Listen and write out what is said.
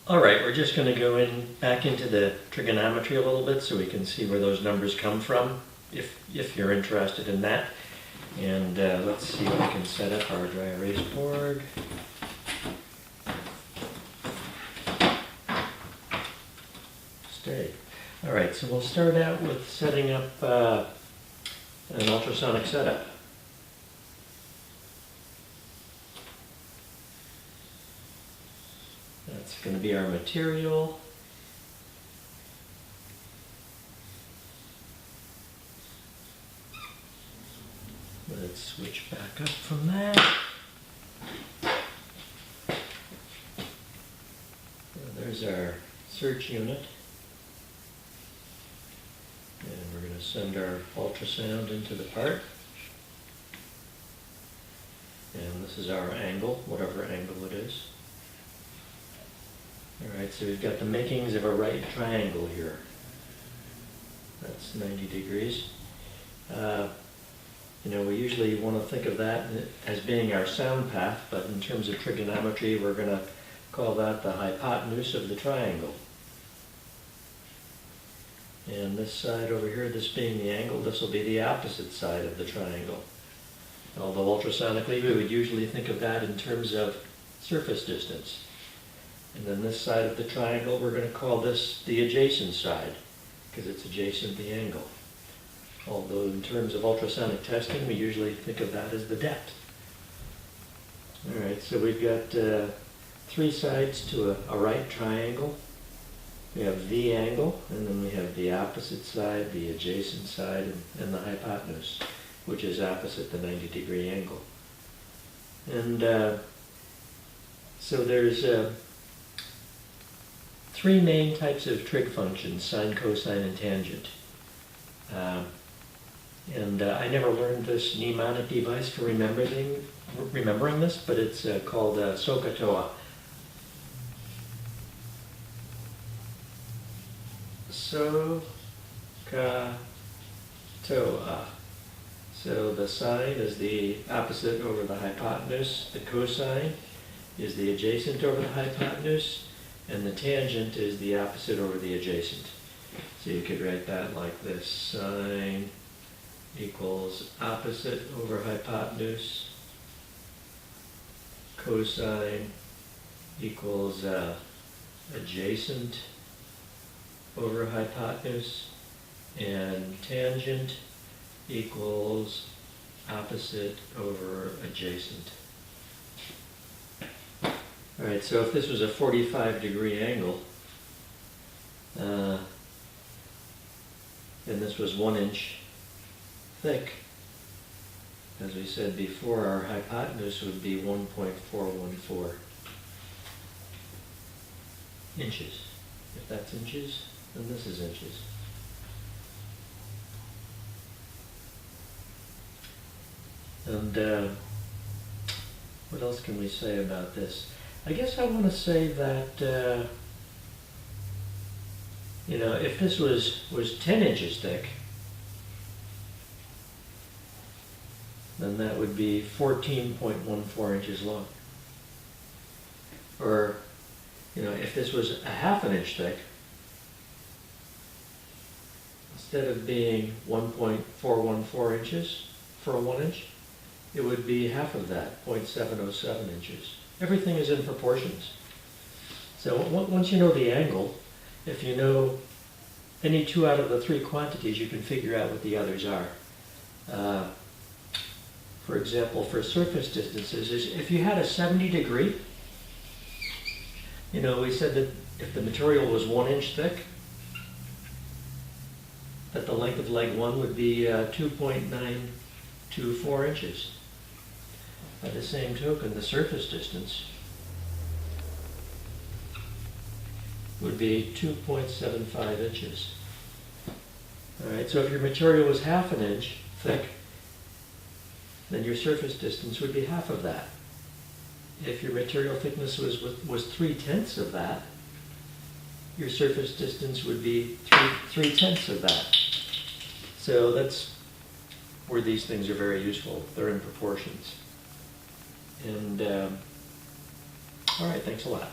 All right, we're just going to go back into the trigonometry a little bit so we can see where those numbers come from, if you're interested in that. And let's see if we can set up our dry erase board. Stay. All right, so we'll start out with setting up an ultrasonic setup. That's going to be our material. Let's switch back up from that. There's our search unit. And we're going to send our ultrasound into the part. And this is our angle, whatever angle it is. Alright, so we've got the makings of a right triangle here. That's 90 degrees. We usually want to think of that as being our sound path, but in terms of trigonometry, we're going to call that the hypotenuse of the triangle. And this side over here, this being the angle, this will be the opposite side of the triangle. Although ultrasonically, we would usually think of that in terms of surface distance. And then this side of the triangle, we're going to call this the adjacent side, because it's adjacent to the angle. Although in terms of ultrasonic testing, we usually think of that as the depth. All right, so we've got three sides to a right triangle. We have the angle, and then we have the opposite side, the adjacent side, and the hypotenuse, which is opposite the 90-degree angle. And so there's three main types of trig functions: sine, cosine, and tangent. I never learned this mnemonic device for remembering this, but it's called SOHCAHTOA. SOHCAHTOA. So the sine is the opposite over the hypotenuse, the cosine is the adjacent over the hypotenuse, and the tangent is the opposite over the adjacent. So you could write that like this: sine equals opposite over hypotenuse, cosine equals adjacent over hypotenuse, and tangent equals opposite over adjacent. All right, so if this was a 45-degree angle, and this was 1 inch thick, as we said before, our hypotenuse would be 1.414 inches. If that's inches, then this is inches. And what else can we say about this? I guess I want to say that, if this was 10 inches thick, then that would be 14.14 inches long. Or, if this was a half an inch thick, instead of being 1.414 inches for a 1 inch, it would be half of that, 0.707 inches. Everything is in proportions. So once you know the angle, if you know any two out of the three quantities, you can figure out what the others are. For example, for surface distances, if you had a 70 degree, we said that if the material was 1 inch thick, that the length of leg 1 would be 2.924 inches. By the same token, the surface distance would be 2.75 inches. All right, so if your material was half an inch thick, then your surface distance would be half of that. If your material thickness was 3/10 of that, your surface distance would be 3/10 of that. So that's where these things are very useful. They're in proportions. And all right, thanks a lot.